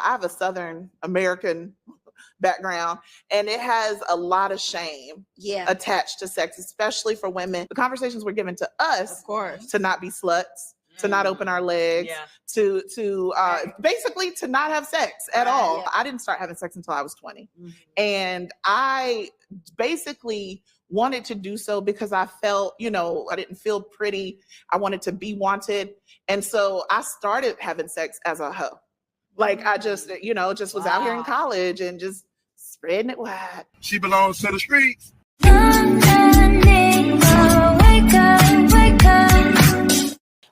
I have a Southern American background, and it has a lot of shame attached to sex, especially for women. The conversations were given to us, of course, to not be sluts, to not open our legs, to basically to not have sex at all. Yeah. I didn't start having sex until I was 20. And I basically wanted to do so because I felt, I didn't feel pretty. I wanted to be wanted. And so I started having sex as a hoe. Like I just, just was out here in college and just spreading it wide. She belongs to the streets.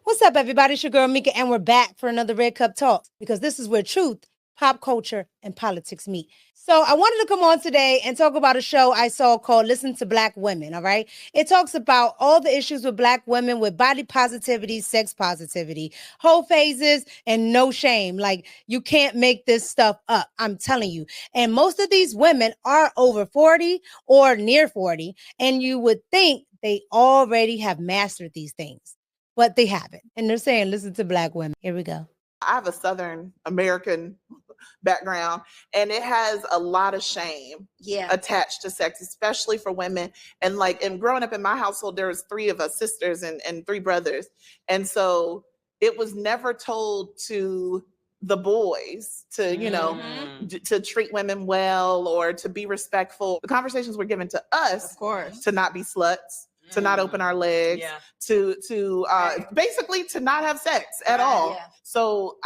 What's up, everybody? It's your girl, Mika, and we're back for another Red Cup Talks because this is where truth, pop culture, and politics meet. So I wanted to come on today and talk about a show I saw called Listen to Black Women, all right? It talks about all the issues with Black women with body positivity, sex positivity, whole phases, and no shame. Like, you can't make this stuff up, I'm telling you. And most of these women are over 40 or near 40, and you would think they already have mastered these things, but they haven't. And they're saying, listen to Black women. Here we go. I have a Southern American background, and it has a lot of shame attached to sex, especially for women. And growing up in my household, there was 3 of us sisters and 3 brothers. And so it was never told to the boys to, to treat women well or to be respectful. The conversations were given to us, of course, to not be sluts, to not open our legs, to basically to not have sex at all. Yeah. So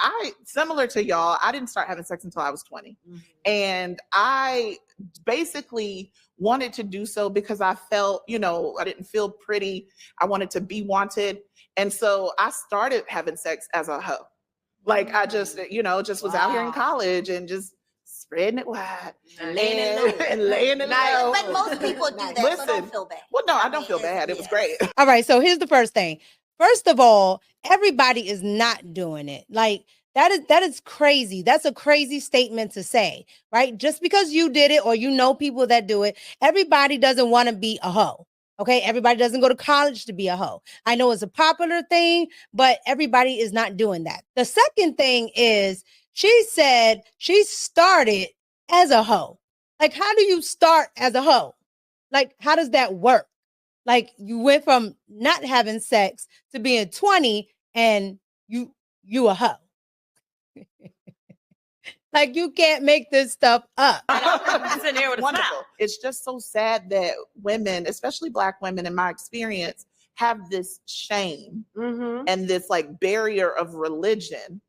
similar to y'all, I didn't start having sex until I was 20. And I basically wanted to do so because I felt, I didn't feel pretty. I wanted to be wanted. And so I started having sex as a hoe. Like I just, just was out here in college and just spreading it wide and laying it low. But most people do that, so don't feel bad. Well, no, I don't feel bad. It was great. All right, so here's the first thing. First of all, everybody is not doing it. Like, that is crazy. That's a crazy statement to say, right? Just because you did it or people that do it, everybody doesn't want to be a hoe. Okay, everybody doesn't go to college to be a hoe. I know it's a popular thing, but everybody is not doing that. The second thing is, she said she started as a hoe. Like, how do you start as a hoe? Like, how does that work? Like, you went from not having sex to being 20 and you a hoe. Like, you can't make this stuff up. Sitting here with a smile. It's just so sad that women, especially Black women in my experience, have this shame and this barrier of religion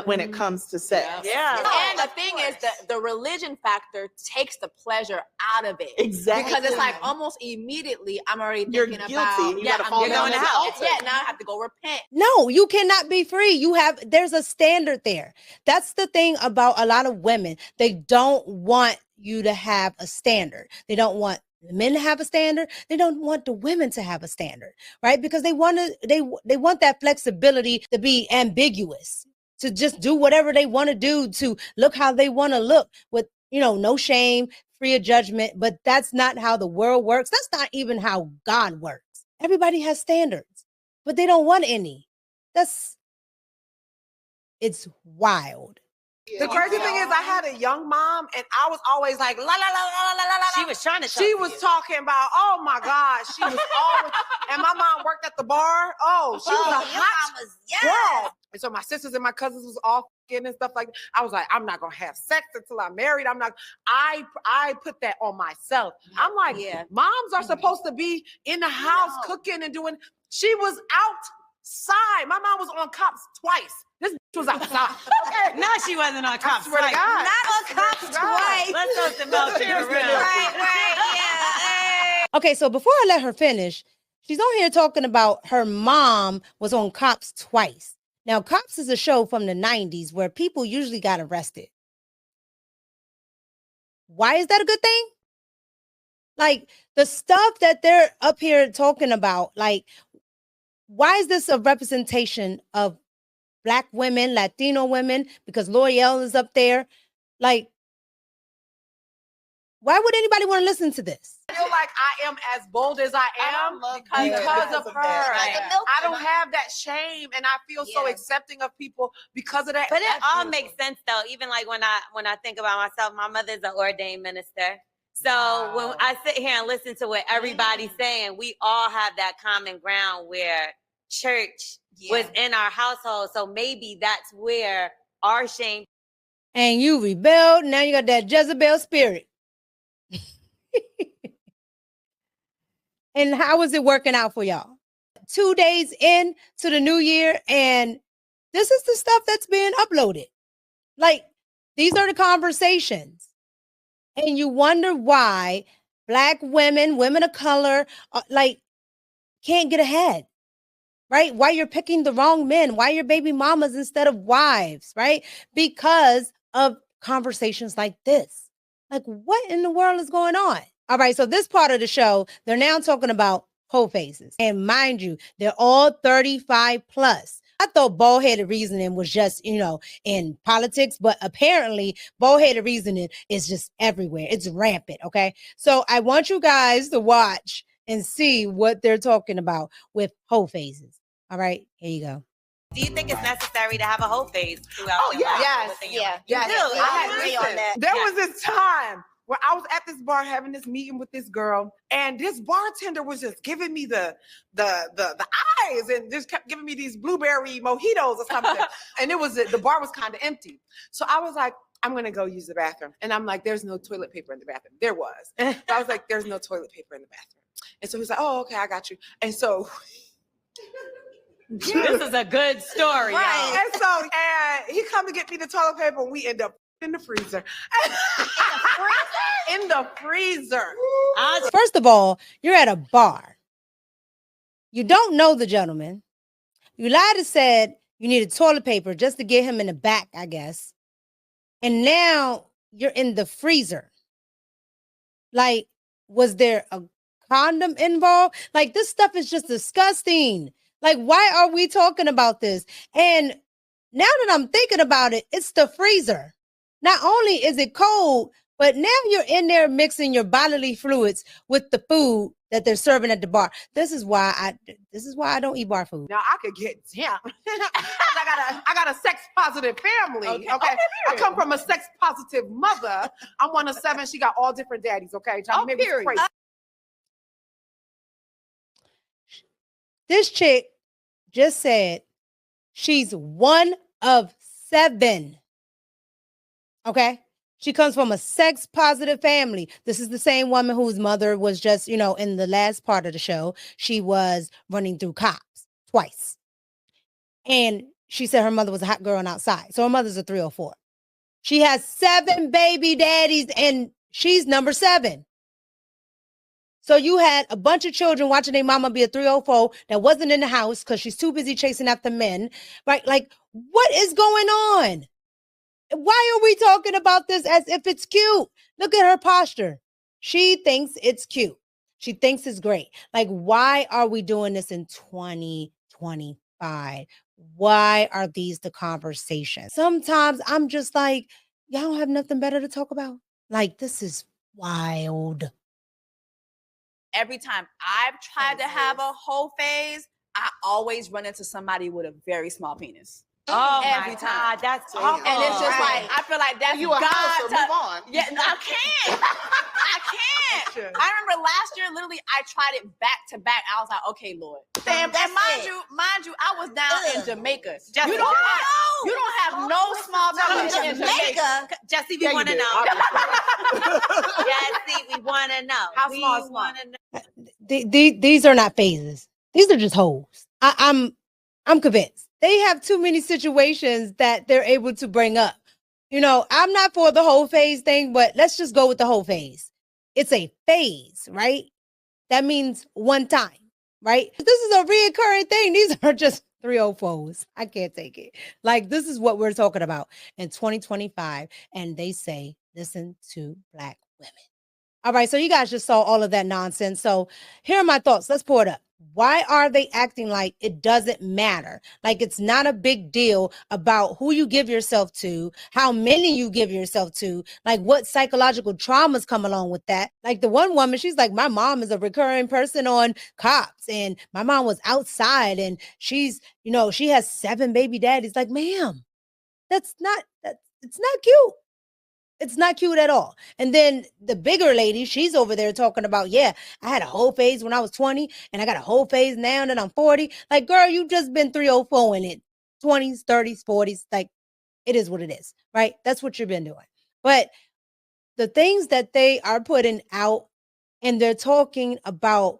when it comes to sex. Yeah. And the thing is that the religion factor takes the pleasure out of it. Exactly. Because it's like almost immediately I'm already thinking guilty. about You gotta fall down going to the hell. altar. Yeah, now I have to go repent. No, you cannot be free. There's a standard there. That's the thing about a lot of women. They don't want you to have a standard. They don't want the men to have a standard. They don't want the women to have a standard, right? Because they want that flexibility to be ambiguous, to just do whatever they want to do, to look how they want to look with, no shame, free of judgment. But that's not how the world works. That's not even how God works. Everybody has standards, but they don't want any. It's wild. The crazy thing is I had a young mom and I was always like, la, la, la, la, la, la, la. She was trying to She was talking about, oh my God, she was always, and my mom worked at the bar. Oh, she was a hot girl. And so my sisters and my cousins was all fucking and stuff like that. I was like, I'm not gonna have sex until I'm married. I put that on myself. I'm like, moms are supposed to be in the house cooking and doing. She was outside. My mom was on Cops twice. This was outside. Okay. No, she wasn't on Cops twice. Not on Cops twice. Let's go to Mel. Right, Okay, so before I let her finish, she's on here talking about her mom was on Cops twice. Now, Cops is a show from the 90s where people usually got arrested. Why is that a good thing? Like, the stuff that they're up here talking about, like, why is this a representation of Black women, Latino women? Because L'Oreal is up there. Like, Why would anybody want to listen to this? I feel like I am as bold as I am because of her. I don't have that shame, and I feel so accepting of people because of that. But it all makes sense though. Even like when I think about myself, my mother's an ordained minister. So when I sit here and listen to what everybody's saying, we all have that common ground where church was in our household. So maybe that's where our shame. And you rebelled. Now you got that Jezebel spirit. And how is it working out for y'all? 2 days in to the new year, and this is the stuff that's being uploaded. Like, these are the conversations. And you wonder why Black women, women of color, can't get ahead, right? Why you're picking the wrong men, why you're baby mamas instead of wives, right? Because of conversations like this. Like, what in the world is going on? All right, so this part of the show, they're now talking about whole faces. And mind you, they're all 35 plus. I thought bald-headed reasoning was just, in politics, but apparently bald-headed reasoning is just everywhere. It's rampant, okay? So I want you guys to watch and see what they're talking about with whole faces. All right, here you go. Do you think it's necessary to have a whole face throughout your life? Yes. I agree on that. There was this time where I was at this bar having this meeting with this girl, and this bartender was just giving me the eyes and just kept giving me these blueberry mojitos or something. And the bar was kind of empty. So I was like, I'm gonna go use the bathroom. And I'm like, there's no toilet paper in the bathroom. There was. So I was like, there's no toilet paper in the bathroom. And so he's like, oh, okay, I got you. And so this is a good story. Right. And he come to get me the toilet paper, and we end up in the freezer. In the freezer. First of all, you're at a bar. You don't know the gentleman. You lied and said you needed toilet paper just to get him in the back, I guess. And now you're in the freezer. Like, was there a condom involved? Like, this stuff is just disgusting. Like, why are we talking about this? And now that I'm thinking about it, it's the freezer. Not only is it cold, but now you're in there mixing your bodily fluids with the food that they're serving at the bar. This is why I don't eat bar food. Now I could get down. I got a sex positive family. Okay. I come from a sex positive mother. I'm one of 7. She got all different daddies. Okay. Johnny, maybe it's crazy. This chick just said she's one of 7. Okay. She comes from a sex positive family. This is the same woman whose mother was just, in the last part of the show, she was running through cops twice. And she said her mother was a hot girl on outside. So her mother's a 304. She has 7 baby daddies and she's number 7. So you had a bunch of children watching their mama be a 304 that wasn't in the house because she's too busy chasing after men, right? Like, what is going on? Why are we talking about this as if it's cute? Look at her posture. She thinks it's cute. She thinks it's great. Like, why are we doing this in 2025? Why are these the conversations? Sometimes I'm just like, y'all don't have nothing better to talk about? Like, this is wild. Every time I've tried to have a whole phase, I always run into somebody with a very small penis. Oh every my time. God, that's awful. And it's just like, I feel like that's you a house, so move on. Yeah, no, I can't. I can't. Sure. I remember last year, literally, I tried it back to back. I was like, okay, Lord. And mind you, I was down in Jamaica. Jesse, You don't have no small penis in Jamaica. Jesse, we want to know. Jesse, we want to know. How small is small? These are not phases. These are just holes. I'm convinced. They have too many situations that they're able to bring up. I'm not for the whole phase thing, but let's just go with the whole phase. It's a phase, right? That means one time, right? This is a reoccurring thing. These are just 304s. I can't take it. Like, this is what we're talking about in 2025. And they say, listen to Black women. All right. So you guys just saw all of that nonsense. So here are my thoughts. Let's pour it up. Why are they acting like it doesn't matter? Like it's not a big deal about who you give yourself to, how many you give yourself to, like what psychological traumas come along with that. Like the one woman, she's like, my mom is a recurring person on Cops, and my mom was outside, and she's, she has 7 baby daddies. Like, ma'am, it's not cute. It's not cute at all. And then the bigger lady, she's over there talking about, yeah, I had a whole phase when I was 20 and I got a whole phase now that I'm 40. Like, girl, you just been 304 in it. 20s, 30s, 40s. Like, it is what it is, right? That's what you've been doing. But the things that they are putting out, and they're talking about,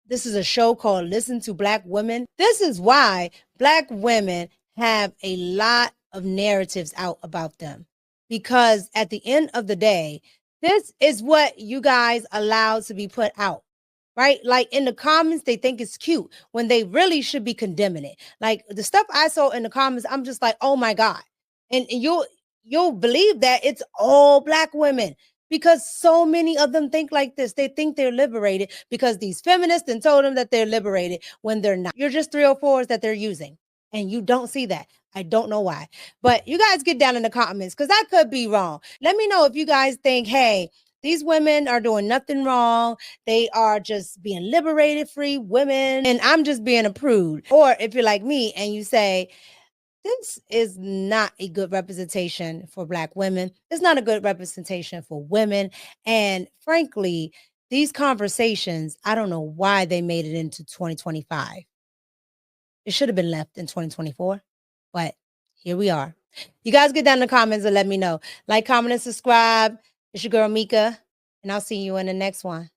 this is a show called Listen to Black Women. This is why Black women have a lot of narratives out about them. Because at the end of the day, this is what you guys allow to be put out, right? Like in the comments, they think it's cute when they really should be condemning it. Like the stuff I saw in the comments, I'm just like, oh my God. And you'll believe that it's all Black women, because so many of them think like this. They think they're liberated because these feminists and told them that they're liberated when they're not. You're just 304s that they're using, and you don't see that. I don't know why. But you guys get down in the comments, because I could be wrong. Let me know if you guys think, hey, these women are doing nothing wrong. They are just being liberated, free women, and I'm just being a prude. Or if you're like me and you say, this is not a good representation for Black women. It's not a good representation for women. And frankly, these conversations, I don't know why they made it into 2025. It should have been left in 2024, but here we are. You guys get down in the comments and let me know. Like, comment, and subscribe. It's your girl, Mika, and I'll see you in the next one.